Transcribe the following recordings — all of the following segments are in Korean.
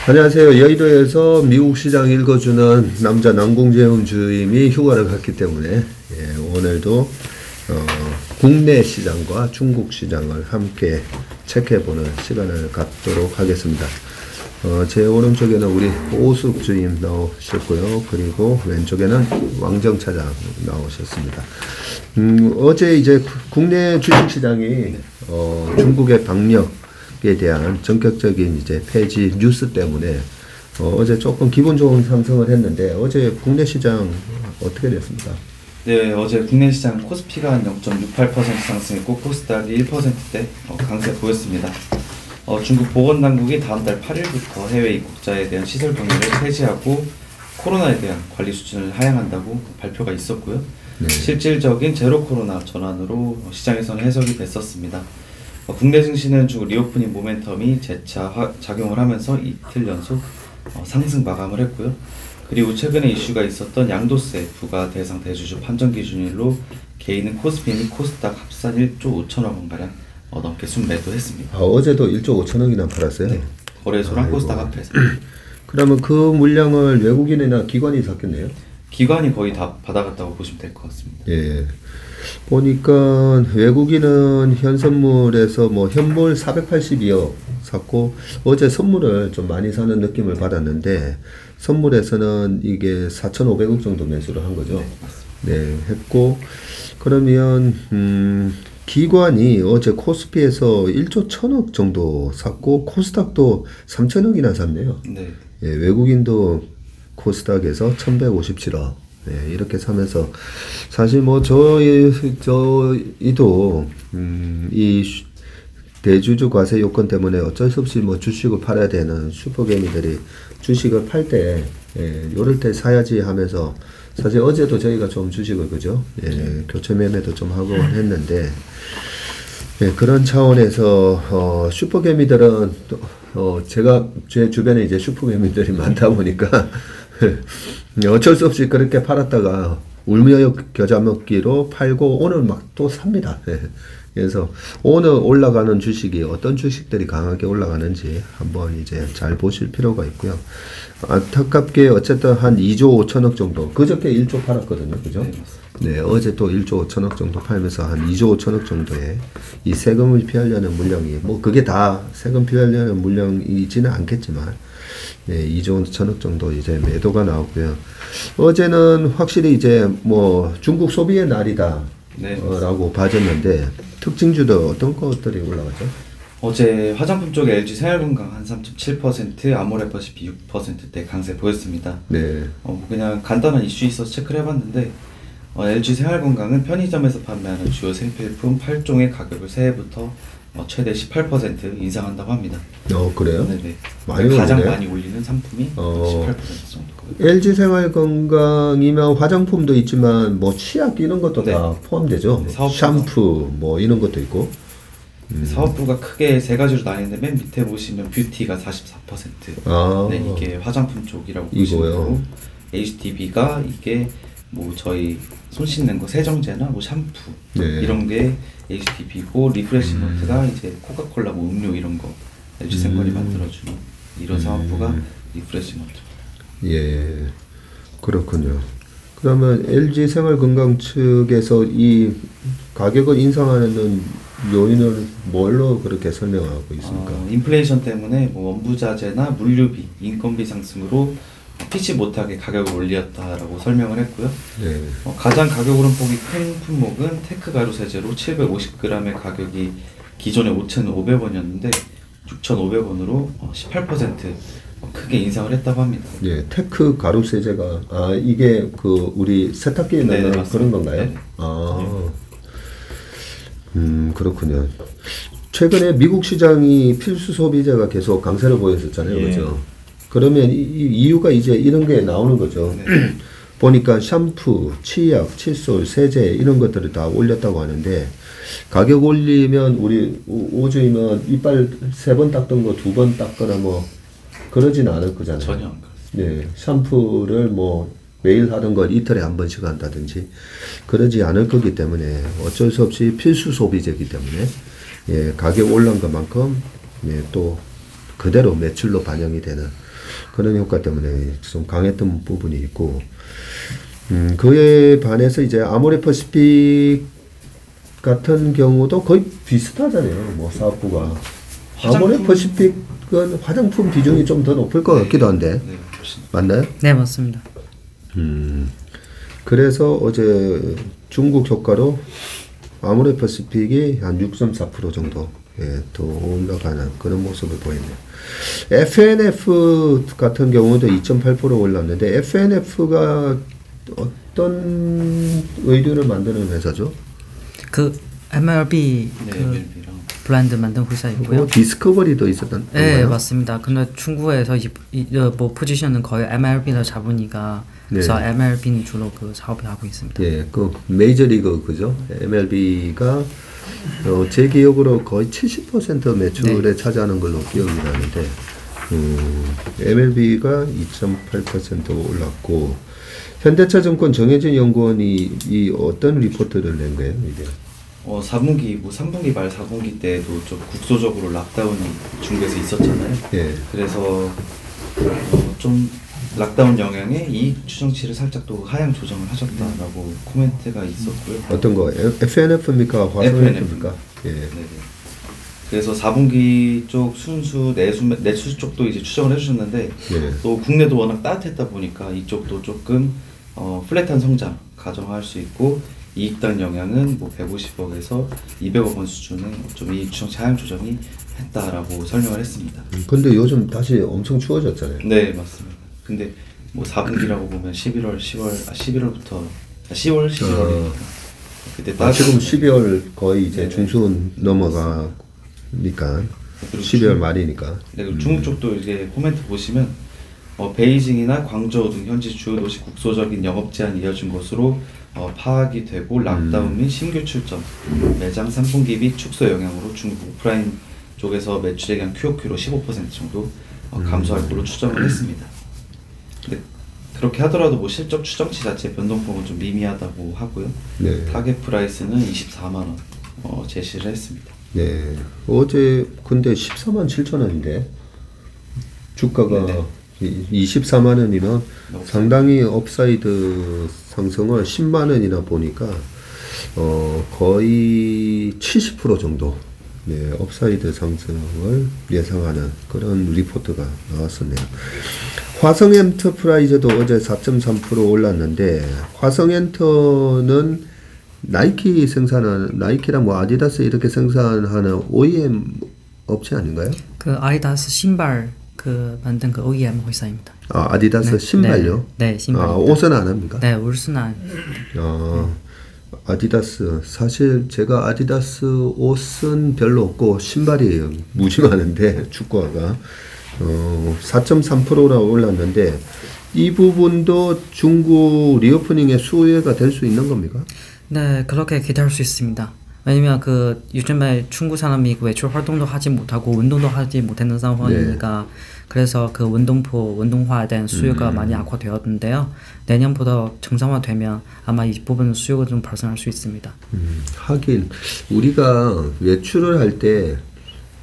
안녕하세요. 여의도에서 미국 시장 읽어주는 남자 남궁재훈 주임이 휴가를 갔기 때문에 오늘도 국내 시장과 중국 시장을 함께 체크해보는 시간을 갖도록 하겠습니다. 제 오른쪽에는 우리 오숙 주임 나오셨고요. 그리고 왼쪽에는 왕정 차장 나오셨습니다. 어제 이제 국내 주식시장이 중국의 방역에 대한 전격적인 이제 폐지 뉴스 때문에 어제 조금 기분 좋은 상승을 했는데 어제 국내 시장 어떻게 됐습니까? 네, 어제 국내 시장 코스피가 한 0.68% 상승했고 코스닥이 1%대 강세 보였습니다. 중국 보건당국이 다음 달 8일부터 해외 입국자에 대한 시설 방역을 폐지하고 코로나에 대한 관리 수준을 하향한다고 발표가 있었고요. 네. 실질적인 제로 코로나 전환으로 시장에서는 해석이 됐었습니다. 국내 증시는 중국 리오프닝 모멘텀이 재차 작용을 하면서 이틀 연속 상승 마감을 했고요. 그리고 최근에 이슈가 있었던 양도세 부과 대상 대주주 판정 기준일로 개인은 코스피 및 코스닥 합산 1조 5천억 원가량 넘게 순매도했습니다. 어제도 1조 5천억이나 팔았어요? 네. 거래소랑 코스닥 앞에서. 그러면 그 물량을 외국인이나 기관이 샀겠네요? 기관이 거의 다 받아갔다고 보시면 될 것 같습니다. 예. 보니까 외국인은 현선물에서 뭐 현물 482억 샀고 어제 선물을 좀 많이 사는 느낌을 받았는데 선물에서는 이게 4,500억 정도 매수를 한 거죠. 네, 했고 그러면 기관이 어제 코스피에서 1조 1천억 정도 샀고 코스닥도 3천억이나 샀네요. 네. 예, 외국인도 코스닥에서 1,157억 이렇게 사면서 사실 뭐 저희도 이 대주주 과세 요건 때문에 어쩔 수 없이 뭐 주식을 팔아야 되는 슈퍼개미들이 주식을 팔 때 요럴 때 사야지 하면서 사실 어제도 저희가 좀 주식을 그죠? 교체 매매도 좀 하고 했는데 그런 차원에서 슈퍼개미들은 제가 제 주변에 이제 슈퍼개미들이 많다 보니까 어쩔 수 없이 그렇게 팔았다가 울며 겨자 먹기로 팔고 오늘 막 또 삽니다. 그래서 오늘 올라가는 주식이 어떤 주식들이 강하게 올라가는지 한번 이제 잘 보실 필요가 있고요. 안타깝게 어쨌든 한 2조 5천억 정도, 그저께 1조 팔았거든요. 그죠? 네, 어제 또 1조 5천억 정도 팔면서 한 2조 5천억 정도의 이 세금을 피하려는 물량이, 뭐 그게 다 세금 피하려는 물량이지는 않겠지만, 네, 2조 5천억 정도 이제 매도가 나오고요. 어제는 확실히 이제 뭐 중국 소비의 날이다. 네, 라고 봐줬는데 특징주도 어떤 것들이 올라가죠? 어제 화장품 쪽에 LG 생활건강 한 3.7%, 아모레퍼시피 6%대 강세 보였습니다. 네. 그냥 간단한 이슈 있어서 체크를 해봤는데 LG 생활건강은 편의점에서 판매하는 주요 생필품 8종의 가격을 새해부터 최대 18% 인상한다고 합니다. 그래요? 네네. 가장 많이 올리는 상품이 18% 정도. LG생활건강이면 화장품도 있지만 뭐 치약 이런 것도 다 포함되죠. 네, 샴푸 뭐 이런 것도 있고. 사업부가 크게 세 가지로 나뉘는데 맨 밑에 보시면 뷰티가 44%. 네, 이게 화장품 쪽이라고 보시면 되고 HTB가 이게 뭐 저희 손 씻는 거 세정제나 뭐 샴푸 이런 게 HTB고 리프레시먼트가 이제 코카콜라 뭐 음료 이런 거 LG생활이 만들어주는 이런 사업부가 리프레시먼트. 예, 그렇군요. 그러면 LG생활건강 측에서 이 가격을 인상하는 요인을 뭘로 그렇게 설명하고 있습니까? 인플레이션 때문에 뭐 원부자재나 물류비, 인건비 상승으로 피치 못하게 가격을 올렸다라고 설명을 했고요. 네. 가장 가격 오름폭이 큰 품목은 테크 가루 세제로 750g의 가격이 기존에 5,500원이었는데 6,500원으로 18% 크게 인상을 했다고 합니다. 예, 테크 가루 세제가 이게 그 우리 세탁기에 넣는 그런 건가요? 그렇군요. 최근에 미국 시장이 필수 소비재가 계속 강세를 보였었잖아요, 그렇죠? 그러면 이유가 이제 이런 게 나오는 거죠. 보니까 샴푸, 치약, 칫솔, 세제 이런 것들을 다 올렸다고 하는데 가격 올리면 우리 오주이면 이빨 3번 닦던 거 2번 닦거나 뭐 그러진 않을 거잖아요. 전혀 안 그렇습니다. 네, 샴푸를 뭐 매일 하던 걸 이틀에 한 번씩 한다든지 그러지 않을 거기 때문에 어쩔 수 없이 필수 소비재이기 때문에 가격 올라온 것만큼 또 그대로 매출로 반영이 되는 그런 효과 때문에 좀 강했던 부분이 있고, 그에 반해서 이제 아모레퍼시픽 같은 경우도 거의 비슷하잖아요. 뭐 사업부가. 아모레퍼시픽은 화장품 비중이 좀 더 높을 것 같기도 한데, 네, 그렇습니다. 맞나요? 네, 맞습니다. 그래서 어제 중국 효과로 아모레퍼시픽이 한 6.4% 정도 더 올라가는 그런 모습을 보였네요. FNF 같은 경우도 2.8% 올랐는데 FNF가 어떤 의류를 만드는 회사죠? 그 MLB 네, 그 MLB랑 브랜드 만든 회사이고요. 디스커버리도 있었던 네, 건가요? 맞습니다. 근데 중국에서 뭐 포지션은 거의 MLB를 잡으니까 그래서 네. MLB는 주로 그 사업을 하고 있습니다. 예, 그 메이저리그 그죠? MLB가 제 기억으로 거의 70% 매출에 차지하는 걸로 기억이 나는데 MLB가 2.8% 올랐고 현대차증권 정혜진 연구원이 이 어떤 리포트를 낸 거예요, 이게? 4분기, 뭐 3분기 말 4분기 때도 좀 국소적으로 락다운이 중국에서 있었잖아요. 예. 그래서 좀 락다운 영향에 이익 추정치를 살짝 또 하향 조정을 하셨다라고 코멘트가 있었고요. 어떤 거? FNF입니까? 화성F입니까? 예. 네네. 그래서 4분기 쪽 순수 내수 쪽도 이제 추정을 해주셨는데 예. 또 국내도 워낙 따뜻했다 보니까 이쪽도 조금 플랫한 성장 가정할 수 있고 이익단 영향은 뭐 150억에서 200억 원 수준의 좀 이익 추정치 하향 조정이 했다라고 설명을 했습니다. 근데 요즘 다시 엄청 추워졌잖아요. 네, 맞습니다. 근데 뭐 4분기라고 보면 11월, 11월부터 10월, 11월이니까 그때 지금 12월 거의 이제 중순 넘어가니까 그리고 12월 말이니까. 네, 그리고 중국 쪽도 이제 코멘트 보시면 베이징이나 광저우 등 현지 주요 도시 국소적인 영업 제한이 이어진 것으로 파악이 되고 락다운 및 신규 출점, 매장 3분기 및 축소 영향으로 중국 오프라인 쪽에서 매출액이 한 QOQ로 15% 정도 감소할 걸로 추정을 했습니다. 근데 그렇게 하더라도 뭐 실적 추정치 자체 변동폭은 좀 미미하다고 하고요. 네. 타겟 프라이스는 24만 원 제시를 했습니다. 네. 어제 근데 14만 7천 원인데 주가가 네네. 24만 원이면 네. 상당히 업사이드 상승을 10만 원이나 보니까 거의 70% 정도 네, 업사이드 상승을 예상하는 그런 리포트가 나왔었네요. 화성엔터프라이즈도 어제 4.3% 올랐는데 화성엔터는 나이키 생산하는 나이키랑 뭐 아디다스 이렇게 생산하는 OEM 업체 아닌가요? 그 아디다스 신발 그 만든 그 OEM 회사입니다. 아, 아디다스 네, 신발요? 네, 신발. 아, 옷은 안 합니까? 네, 울스는 아디다스 사실 제가 아디다스 옷은 별로 없고 신발이 무지 많은데 축구화가 4.3%나 올랐는데 이 부분도 중국 리오프닝의 수혜가 될 수 있는 겁니까? 네, 그렇게 기대할 수 있습니다. 왜냐면 그 요즘에 중국 사람이 그 외출 활동도 하지 못하고 운동도 하지 못하는 상황이니까 그래서 그 운동화에 대한 수요가 많이 악화되었는데요. 내년보다 정상화되면 아마 이 부분 수요가 좀 발생할 수 있습니다. 하긴 우리가 외출을 할 때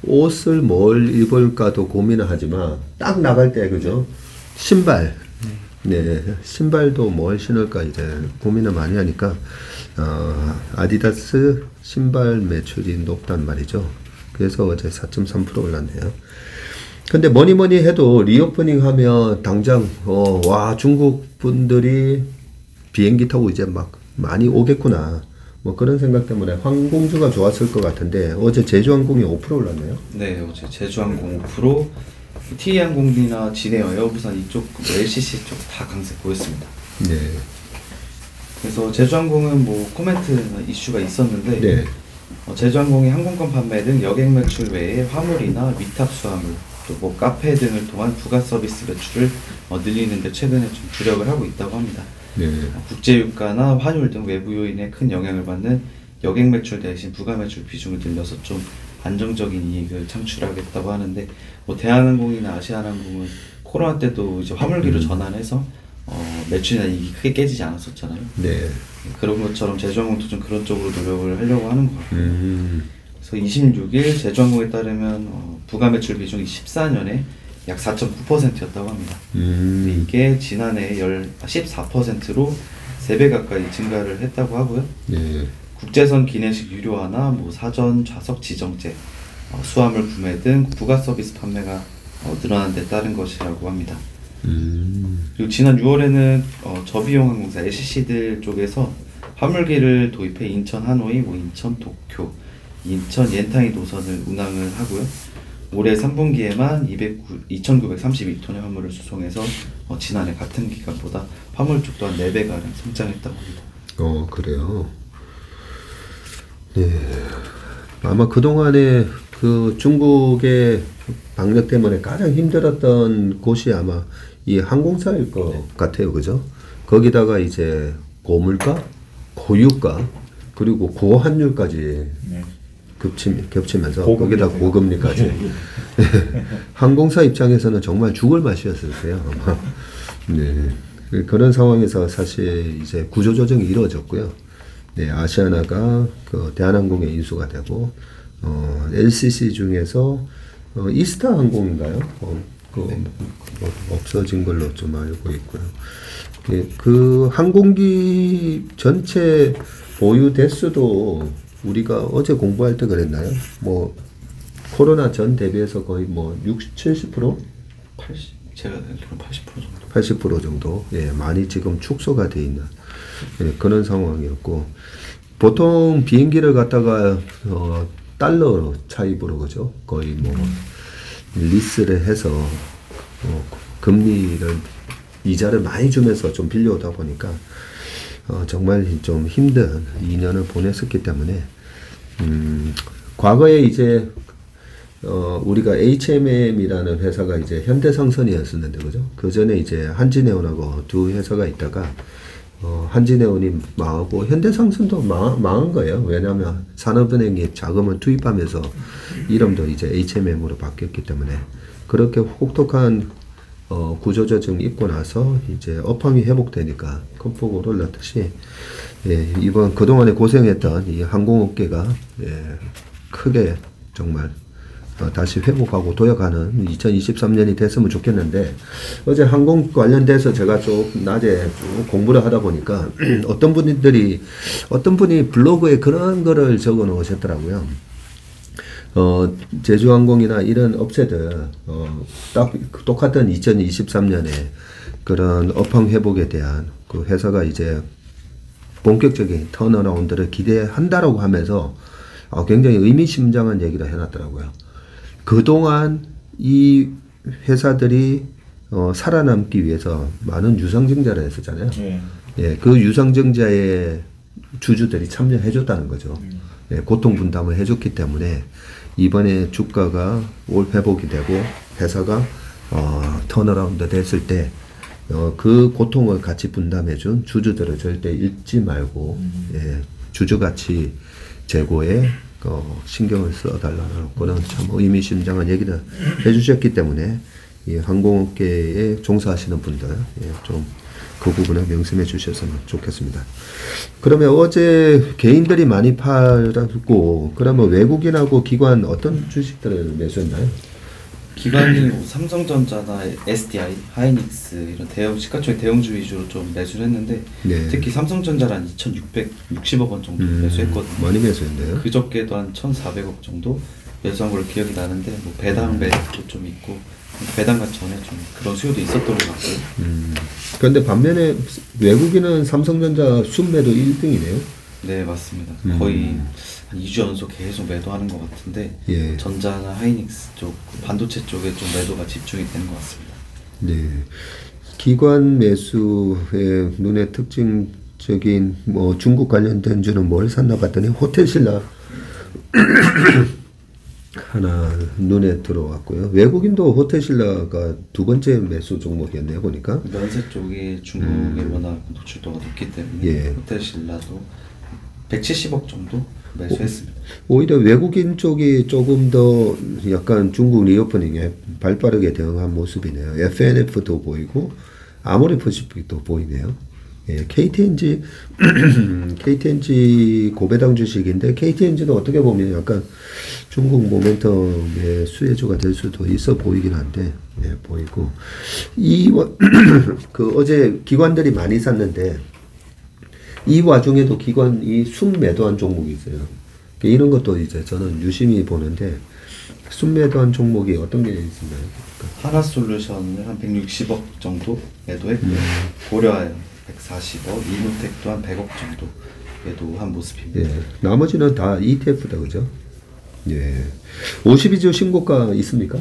옷을 뭘 입을까도 고민을 하지만 딱 나갈 때 그죠? 신발 네, 신발도 뭘 신을까 이제 고민을 많이 하니까 아디다스 신발 매출이 높단 말이죠. 그래서 어제 4.3% 올랐네요. 근데 뭐니 해도 리오프닝 하면 당장 와 중국 분들이 비행기 타고 이제 막 많이 오겠구나 뭐 그런 생각 때문에 항공주가 좋았을 것 같은데 어제 제주항공이 5% 올랐네요. 네, 어제 제주항공 5%, T항공이나 진에어, 에어부산 이쪽 LCC 쪽 다 강세 보였습니다. 네. 그래서 제주항공은 뭐 코멘트 이슈가 있었는데 네. 제주항공이 항공권 판매 등 여객 매출 외에 화물이나 위탁 수화물 또 뭐 카페 등을 통한 부가 서비스 매출을 늘리는 데 최근에 좀 주력을 하고 있다고 합니다. 네. 국제유가나 환율 등 외부 요인에 큰 영향을 받는 여객 매출 대신 부가 매출 비중을 늘려서 좀 안정적인 이익을 창출하겠다고 하는데 뭐 대한항공이나 아시아나항공은 코로나 때도 이제 화물기로 전환해서 매출이나 이익이 크게 깨지지 않았었잖아요. 네. 그런 것처럼 제주항공도 좀 그런 쪽으로 노력을 하려고 하는 것 같고요. 그래서 26일 제주항공에 따르면 부가 매출 비중이 14년에 약 4.9%였다고 합니다. 근데 이게 지난해 14%로 3배 가까이 증가를 했다고 하고요. 네. 국제선 기내식 유료화나 뭐 사전 좌석 지정제, 수화물 구매 등 부가 서비스 판매가 늘어난 데 따른 것이라고 합니다. 그리고 지난 6월에는 저비용 항공사 LCC들 쪽에서 화물기를 도입해 인천 하노이, 뭐 인천 도쿄, 인천 옌타이 노선을 운항을 하고요. 올해 3분기에만 2,932톤의 화물을 수송해서 지난해 같은 기간보다 화물 쪽 또한 4배가량 성장했다고 합니다. 그래요. 네. 아마 그동안에 그 중국의 방역 때문에 가장 힘들었던 곳이 아마 이 항공사일 것 같아요. 그죠? 거기다가 이제 고물가, 고유가, 그리고 고환율까지 겹치면서 거기다 고금리까지. 항공사 입장에서는 정말 죽을 맛이었을 거예요. 아마. 네. 그런 상황에서 사실 이제 구조조정이 이루어졌고요. 네, 아시아나가 그 대한항공에 인수가 되고, LCC 중에서 이스타 항공인가요? 없어진 걸로 좀 알고 있고요. 그 항공기 전체 보유 대수도 우리가 어제 공부할 때 그랬나요? 뭐 코로나 전 대비해서 거의 뭐 60, 70%? 제가 알기로는 80% 정도. 예, 많이 지금 축소가 돼 있는 그런 상황이었고, 보통 비행기를 갖다가 달러 차입으로 그죠? 거의 뭐 리스를 해서 금리를 이자를 많이 주면서 좀 빌려오다 보니까 정말 좀 힘든 2년을 보냈었기 때문에 과거에 이제 우리가 HMM이라는 회사가 이제 현대상선이었었는데 그죠? 그 전에 이제 한진해운하고 두 회사가 있다가 한진해운이 망하고 현대상선도 망한 거예요. 왜냐하면 산업은행이 자금을 투입하면서 이름도 이제 HMM으로 바뀌었기 때문에 그렇게 혹독한 구조조정이 있고 나서 이제 업황이 회복되니까 큰 폭으로 올랐듯이 이번 그동안에 고생했던 이 항공업계가 크게 정말 다시 회복하고 도약하는 2023년이 됐으면 좋겠는데, 어제 항공 관련돼서 제가 좀 낮에 쭉 공부를 하다 보니까 어떤 분이 블로그에 그런 거를 적어 놓으셨더라고요. 제주항공이나 이런 업체들 딱 똑같은 2023년에 그런 업황 회복에 대한 그 회사가 이제 본격적인 턴어라운드를 기대한다라고 하면서 굉장히 의미심장한 얘기를 해놨더라고요. 그동안 이 회사들이 살아남기 위해서 많은 유상증자를 했었잖아요. 예, 그 유상증자에 주주들이 참여해줬다는 거죠. 예, 고통 분담을 해줬기 때문에 이번에 주가가 올 회복이 되고 회사가 턴어라운드 됐을 때 그 고통을 같이 분담해준 주주들을 절대 잊지 말고 주주가치 제고에 신경을 써달라는 그런 참 의미심장한 얘기를 해주셨기 때문에 이 항공업계에 종사하시는 분들 좀 그 부분을 명심해 주셨으면 좋겠습니다. 그러면 어제 개인들이 많이 팔았고, 그러면 외국인하고 기관 어떤 주식들을 매수했나요? 기관이 뭐 삼성전자나 SDI, 하이닉스 이런 대형 시가총액 대형주 위주로 좀 매수를 했는데 특히 삼성전자를 한 2,660억 원 정도 매수했거든요. 많이 매수했네요. 그저께도 한 1,400억 정도 매수한 걸로 기억이 나는데 뭐 배당 매도 좀 있고 배당과 전에 좀 그런 수요도 있었던 것 같고요. 그런데 반면에 외국인은 삼성전자 순매도 1등이네요. 네, 맞습니다. 거의 한 2주 연속 계속 매도하는 것 같은데 전자나 하이닉스 쪽, 반도체 쪽에 좀 매도가 집중이 되는 것 같습니다. 네, 기관 매수의 눈에 특징적인 뭐 중국 관련된 주는 뭘 샀나 봤더니 호텔신라 하나 눈에 들어왔고요. 외국인도 호텔신라가 두 번째 매수 종목이었네요, 보니까. 면세 쪽이 중국에 워낙 노출도가 높기 때문에 호텔신라도 170억 정도 매수했습니다. 오히려 외국인 쪽이 조금 더 약간 중국 리오프닝에 발빠르게 대응한 모습이네요. FNF도 보이고 아모레 퍼시픽도 보이네요. 예, KTNG KTNG 고배당 주식인데 KTNG도 어떻게 보면 약간 중국 모멘텀의 수혜주가 될 수도 있어 보이긴 한데 예, 보이고 그 어제 기관들이 많이 샀는데 이 와중에도 기관이 순매도한 종목이 있어요. 이런 것도 이제 저는 유심히 보는데 순매도한 종목이 어떤 게 있나요? 하나솔루션을 한 160억 정도 매도했고요. 고려아연 140억, 이노텍 또한 100억 정도 매도한 모습입니다. 예, 나머지는 다 ETF다 그죠? 예. 52주 신고가 있습니까?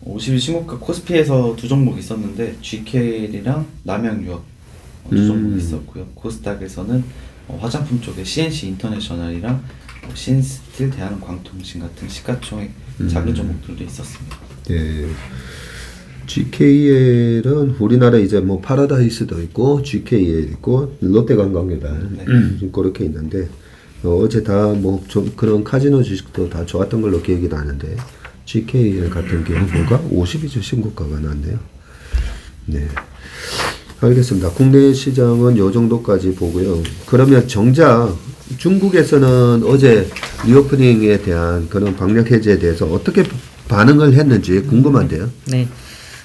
50일 신고가 코스피에서 두 종목 있었는데 GKL이랑 남양유업 두 종목 있었고요. 코스닥에서는 화장품 쪽에 CNC 인터내셔널이랑 신스틸, 대한광통신 같은 시가총액 작은 종목들도 있었습니다. 예. GKL은 우리나라 이제 뭐 파라다이스도 있고 GKL 있고 롯데관광개발 그렇게 있는데 어제 다 뭐 좀 그런 카지노 주식도 다 좋았던 걸로 기억이 나는데 GKL 같은 경우가 52주 신고가가 났네요. 네. 알겠습니다. 국내 시장은 요 정도까지 보고요. 그러면 정작 중국에서는 어제 리오프닝에 대한 그런 방역 해제에 대해서 어떻게 반응을 했는지 궁금한데요. 네.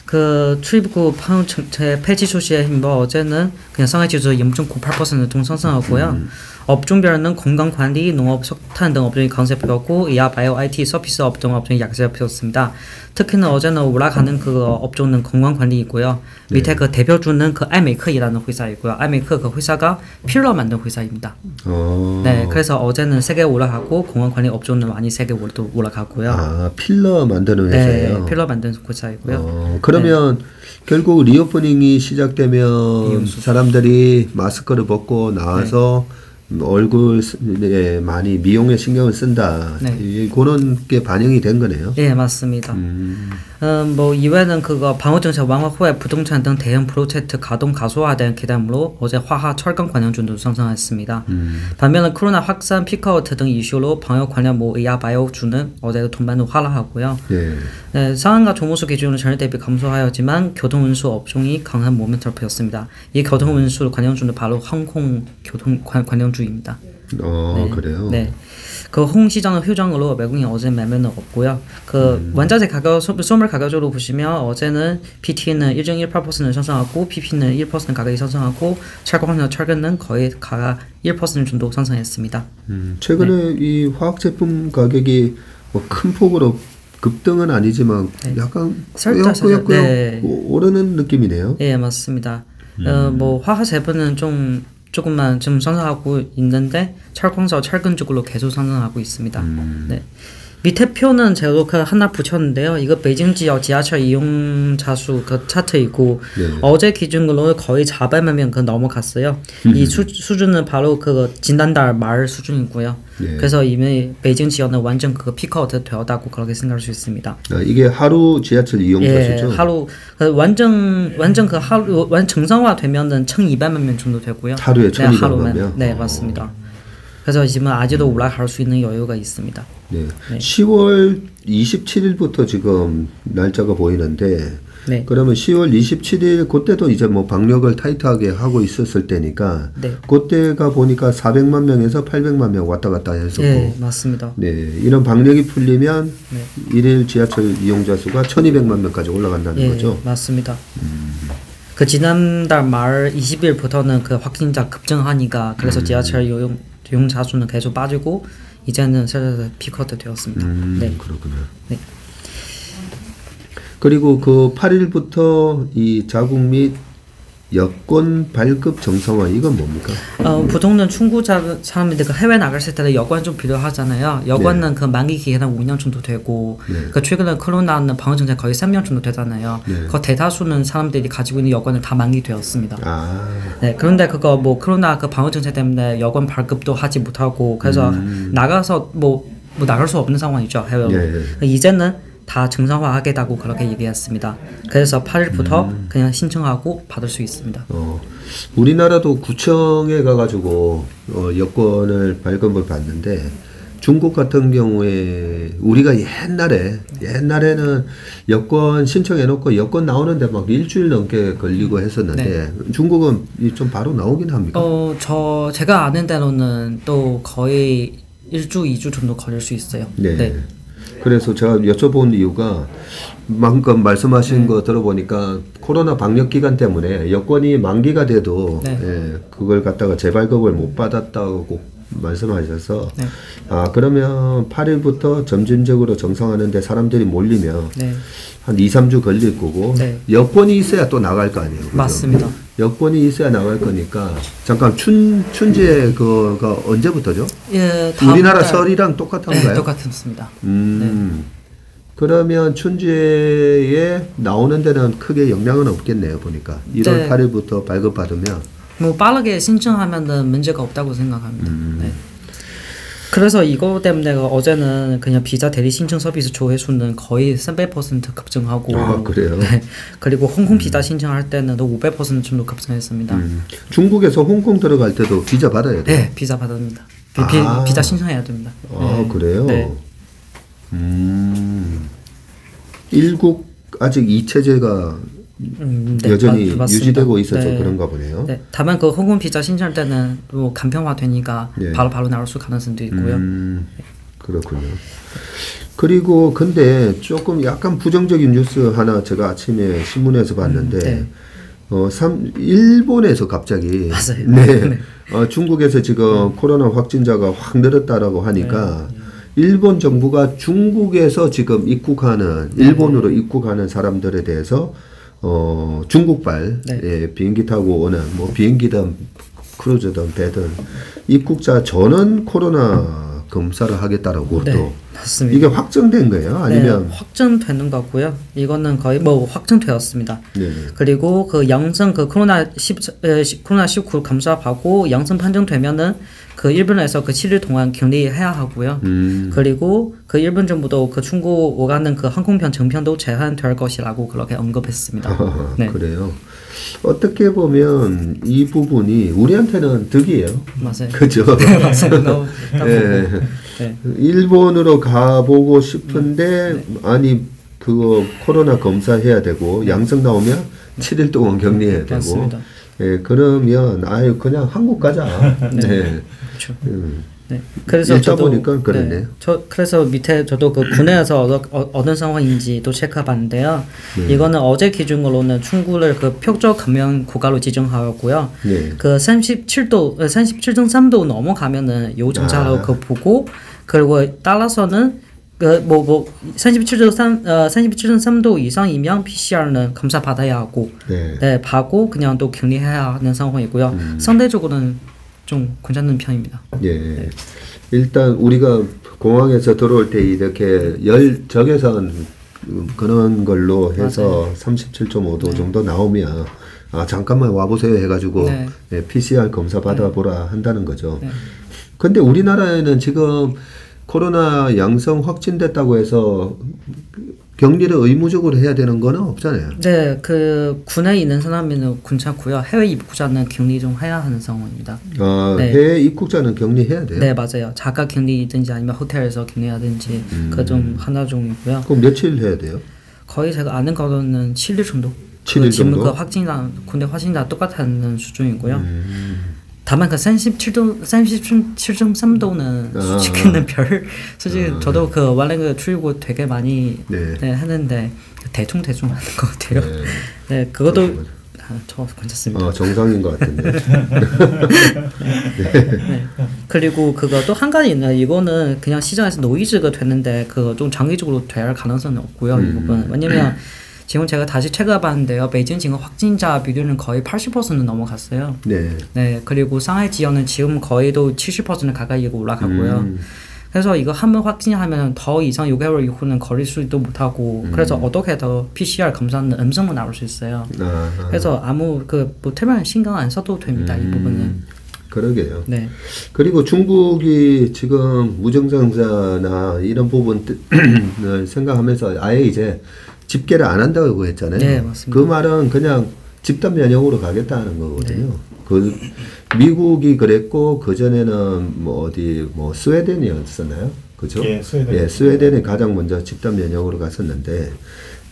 그 출입국 방역 정책 폐지 소식에 힘입어 어제는 그냥 상하이 지수 0.98% 등 상승하고요. 업종별로는 건강관리, 농업, 석탄 등 업종이 강세표였고 의학, 바이오, IT, 서비스 업 등 업종이 약세표였습니다. 특히는 어제는 올라가는 그 업종은 건강관리이고요. 밑에 그 대표주는 그 아이메이크이라는 회사이고요. 아이메이크 그 회사가 필러 만든 회사입니다. 네, 그래서 어제는 세게 올라가고 건강관리 업종은 많이 세게 올라가고요. 아, 필러 만드는 회사예요? 네, 필러 만드는 회사이고요. 그러면 결국 리오프닝이 시작되면 사람들이 마스크를 벗고 나와서 얼굴에 많이 미용에 신경을 쓴다. 그런 게 반영이 된 거네요. 예, 맞습니다. 뭐 이외에는 그거 방어정책 완화 후에 부동산 등 대형 프로젝트 가동 가소화된 기대감으로 어제 화학, 철강 관련주도 상승했습니다. 반면에 코로나 확산, 피크아웃 등 이슈로 방역 관련 뭐 의학, 바이오주는 어제도 동반으로 하락하고요. 네, 상한가 종목수 기준으로 전일 대비 감소하였지만 교통운수 업종이 강한 모멘텀을 보였습니다. 이 교통운수 관련주는 바로 항공 교통 관련주입니다. 네, 그래요? 네. 그 홍시장은 휴장으로 외국인 어제 매매는 없고요. 그 원자재 가격, 소물 가격으로 보시면 어제는 PT는 1.18% 상승하고 PP는 1% 가격이 상승하고 철강이나 철근은 거의 가가 1% 정도 상승했습니다. 최근에 이 화학 제품 가격이 뭐 큰 폭으로 급등은 아니지만 약간 꾸역꾸역 오르는 느낌이네요. 예, 맞습니다. 뭐 화학 제품은 조금만 좀 상승하고 있는데 철광석, 철근 쪽으로 계속 상승하고 있습니다. 네. 밑에 표는 제가 그 하나 붙였는데요. 이거 베이징 지역 지하철 이용자 수 그 차트이고 어제 기준으로 거의 400만 명 그 넘어갔어요. 이 수준은 바로 그 지난달 말 수준이고요. 그래서 이미 베이징 지역은 완전 그 피크아웃 되었다고 그렇게 생각할 수 있습니다. 아, 이게 하루 지하철 이용자 수죠? 하루 완전 그 하루 정상화 되면은 1,200만 명 정도 되고요. 하루에 1,200만 명? 네, 맞습니다. 그래서 지금 아직도 올라갈 수 있는 여유가 있습니다. 네. 10월 27일부터 지금 날짜가 보이는데 그러면 10월 27일 그때도 이제 뭐 방역을 타이트하게 하고 있었을 때니까 그때가 보니까 400만 명에서 800만 명 왔다 갔다 했었고 네, 맞습니다. 네, 이런 방역이 풀리면 일일 지하철 이용자 수가 1,200만 명까지 올라간다는 거죠. 맞습니다. 그 지난달 말 20일부터는 그 확진자 급증하니까 그래서 지하철 이용자 수는 계속 빠지고 이제는 슬슬 피크아웃 되었습니다. 네, 그렇구나. 네. 그리고 그 8일부터 이 자국 및 여권 발급 정상화 이건 뭡니까? 보통은 중국 사람들이 그 해외 나갔을 때는 여권 좀 필요하잖아요. 여권은 그 만기 기간은 5년 정도 되고 그 최근에 코로나는 방역 정책 거의 3년 정도 되잖아요. 그 대다수는 사람들이 가지고 있는 여권은 다 만기되었습니다. 네, 그런데 그거 뭐 코로나 그 방역 정책 때문에 여권 발급도 하지 못하고 그래서 나가서 뭐 나갈 수 없는 상황이죠, 해외로. 이제는 다 정상화하겠다고 그렇게 얘기했습니다. 그래서 8일부터 그냥 신청하고 받을 수 있습니다. 우리나라도 구청에 가가지고 여권을 발급을 받는데 중국 같은 경우에 우리가 옛날에는 여권 신청해놓고 여권 나오는데 막 일주일 넘게 걸리고 했었는데 중국은 좀 바로 나오긴 합니까? 제가 아는 대로는 또 거의 1주, 2주 정도 걸릴 수 있어요. 네. 그래서 제가 여쭤본 이유가 방금 말씀하신 거 들어보니까 코로나 방역 기간 때문에 여권이 만기가 돼도 그걸 갖다가 재발급을 못 받았다고 말씀하셔서 그러면 8일부터 점진적으로 정상화하는데 사람들이 몰리면 한 2, 3주 걸릴 거고 여권이 있어야 또 나갈 거 아니에요. 그죠? 맞습니다. 여권이 있어야 나갈 거니까 잠깐 춘제 그가 언제부터죠? 예, 우리나라 설이랑 똑같은가요? 네, 똑같습니다. 그러면 춘제에 나오는 데는 크게 영향은 없겠네요. 보니까 1월 8일부터 발급받으면 뭐 빠르게 신청하면은 문제가 없다고 생각합니다. 네. 그래서 이거 때문에 어제는 그냥 비자 대리 신청 서비스 조회수는 거의 300% 급증하고 그래요? 네. 그리고 홍콩 비자 신청할 때는 또 500% 정도 급증했습니다. 중국에서 홍콩 들어갈 때도 비자 받아야 돼요? 네, 비자 받습니다. 비자 신청해야 됩니다. 그래요? 네. 일국 아직 2체제가 여전히 유지되고 있어서 그런가 보네요. 네. 다만 그 홍콩 비자 신청할 때는 뭐 간편화되니까 바로 나올 수 가능성도 있고요. 그렇군요. 그리고 근데 조금 약간 부정적인 뉴스 하나 제가 아침에 신문에서 봤는데 일본에서 갑자기 중국에서 지금 코로나 확진자가 확 늘었다라고 하니까 일본 정부가 중국에서 지금 입국하는 일본으로 입국하는 사람들에 대해서 중국발 비행기 타고 오는 뭐 비행기든 크루즈든 배든 입국자 전원 코로나 검사를 하겠다라고 또 맞습니다. 이게 확정된 거예요? 아니면 확정되는 거고요. 이거는 거의 뭐 확정되었습니다. 그리고 그 양성 그 코로나19 검사 받고 양성 판정되면은 그 일본에서 그 7일 동안 격리해야 하고요. 그리고 그 일본 정부도 그 중국 오가는 그 항공편 정편도 제한될 것이라고 그렇게 언급했습니다. 그래요. 어떻게 보면 이 부분이 우리한테는 득이에요. 맞아요. 그죠? 맞습니다. 일본으로 가보고 싶은데 아니 그거 코로나 검사해야 되고 양성 나오면 7일 동안 격리해야 되고. 맞습니다. 그러면 아유 그냥 한국 가자. 그렇죠. 그래서 읽다 보니까 그러네요. 그래서 밑에 저도 그 군에서 어느 상황인지도 체크해봤는데요. 이거는 어제 기준으로는 중국을 그 표적 감염 국가로 지정하였고요. 그 37.3도 넘어가면은 요증자로 그 보고 그리고 따라서는 그 37.3도 이상이면 PCR는 검사 받아야 하고 받고 그냥 또 격리해야 하는 상황이고요. 상대적으로는 좀 괜찮은 편입니다. 일단 우리가 공항에서 들어올 때 이렇게 적외선 그런 걸로 해서 37.5도 정도 나오면 잠깐만 와보세요 해가지고 PCR 검사 받아보라 한다는 거죠. 근데 우리나라에는 지금 코로나 양성 확진됐다고 해서 격리를 의무적으로 해야 되는 거는 없잖아요. 네, 그 군에 있는 사람은 괜찮고요. 해외 입국자는 격리 좀 해야 하는 상황입니다. 해외 입국자는 격리해야 돼요? 네, 맞아요. 자가 격리든지 아니면 호텔에서 격리하든지 그 좀 하나 종이고요. 그럼 며칠 해야 돼요? 거의 제가 아는 거로는 7일 정도. 7일 정도? 그 확진자 군대 확진자 똑같은 수준이고요. 다만 그 37.3도는 솔직히는 솔직히 저도 그 원래 그 출국 되게 많이 했는데 대충 하는 것 같아요. 그것도 저 괜찮습니다. 정상인 것 같은데. 그리고 그것도 한 가지 있나요? 이거는 그냥 시장에서 노이즈가 됐는데 그거 좀 장기적으로 될 가능성은 없고요. 이 부분 왜냐면 지금 제가 다시 체크해봤는데요. 베이징 지금 확진자 비율은 거의 80% 넘어갔어요. 그리고 상하이 지역은 지금 거의도 70% 가까이 올라가고요. 그래서 이거 한번 확진하면 더 이상 6개월 이후는 걸릴 수도 못하고 그래서 어떻게 더 PCR 검사는 음성만 나올 수 있어요. 그래서 아무 뭐 특별한 신경 안 써도 됩니다. 이 부분은. 그러게요. 그리고 중국이 지금 무증상자나 이런 부분을 생각하면서 아예 이제 집계를 안 한다고 했잖아요. 네, 맞습니다. 그 말은 그냥 집단 면역으로 가겠다는 거거든요. 그 미국이 그랬고 그 전에는 뭐 어디 뭐 스웨덴이었었나요? 그죠? 예, 스웨덴. 예, 스웨덴이 가장 먼저 집단 면역으로 갔었는데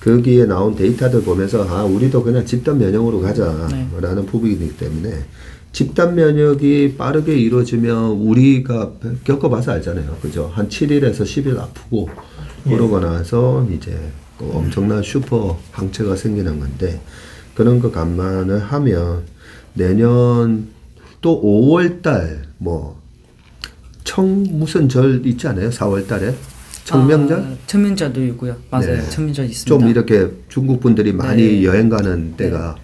거기에 나온 데이터들 보면서 아 우리도 그냥 집단 면역으로 가자라는 부분이기 때문에 집단 면역이 빠르게 이루어지면 우리가 겪어봐서 알잖아요. 그죠? 한 7일에서 10일 아프고 그러고 나서 이제 엄청난 슈퍼 항체가 생기는 건데 그런 거 감안을 하면 내년 또 5월달 뭐 무슨 절 있지 않아요? 4월달에 청명절? 청명절도 있고요. 맞아요. 네. 청명절 있습니다. 좀 이렇게 중국 분들이 많이 네. 여행 가는 때가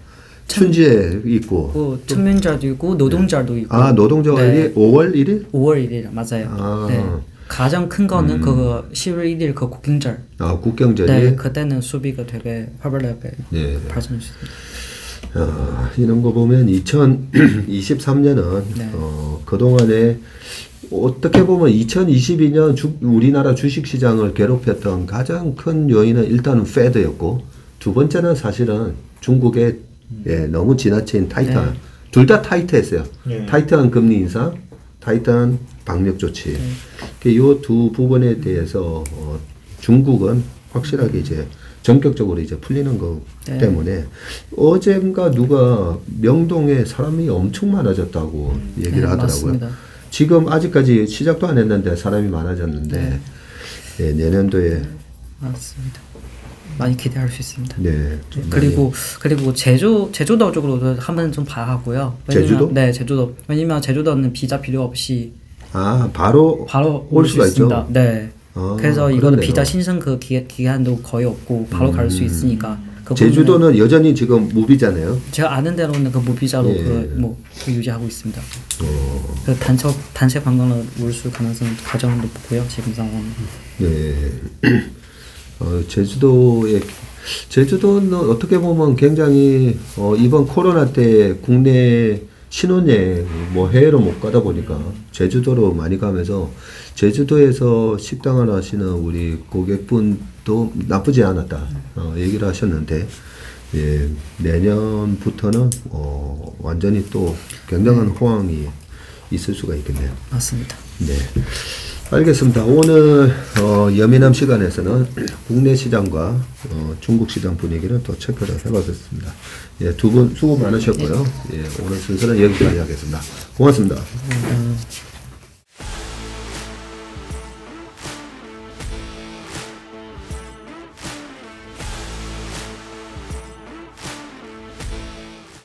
춘지에 있고 청명절도 있고 노동절도 있고. 아 노동절이 5월 1일? 5월 1일 맞아요. 아. 네. 가장 큰 거는 그거 10월 1일 그 국경절. 아 국경절이? 네, 그때는 수비가 되게 활발하게 네. 발전할 수 있습니다. 이런 거 보면 2023년은 네. 그동안에 어떻게 보면 2022년 우리나라 주식시장을 괴롭혔던 가장 큰 요인은 일단은 페드였고 두 번째는 사실은 중국의 너무 지나친 타이트한 네. 둘 다 타이트했어요. 네. 타이트한 금리 인상, 타이트한 방역 조치. 이 두 부분에 대해서 중국은 확실하게 이제 전격적으로 이제 풀리는 거 네. 때문에 어젠가 누가 명동에 사람이 엄청 많아졌다고 얘기를 네, 하더라고요. 맞습니다. 지금 아직까지 시작도 안 했는데 사람이 많아졌는데 내년도에 맞습니다. 많이 기대할 수 있습니다. 네, 좀 그리고 제주도 쪽으로도 한번 좀 봐야 하고요. 제주도? 네, 제주도. 왜냐면 제주도는 비자 필요 없이 바로 올 수가 수 있습니다. 있죠. 네. 아, 그래서 이거는 그러네요. 비자 신청 그 기간도 거의 없고 바로 갈 수 있으니까. 그 제주도는 여전히 지금 무비잖아요. 제가 아는 대로는 그 무비자로 예. 그 유지하고 있습니다. 그 단체 관광을 올 수 가능성 가장 높고요. 지금 상황은. 네. 제주도는 어떻게 보면 굉장히 이번 코로나 때 국내 신혼여행 뭐 해외로 못 가다 보니까 제주도로 많이 가면서 제주도에서 식당을 하시는 우리 고객분도 나쁘지 않았다 얘기를 하셨는데 내년부터는 완전히 또 굉장한 호황이 있을 수가 있겠네요. 맞습니다. 네. 알겠습니다. 오늘 여미남 시간에서는 국내 시장과 중국 시장 분위기를 또 체크를 해봤습니다. 두 분 수고 많으셨고요. 오늘 순서는 여기까지 하겠습니다. 고맙습니다.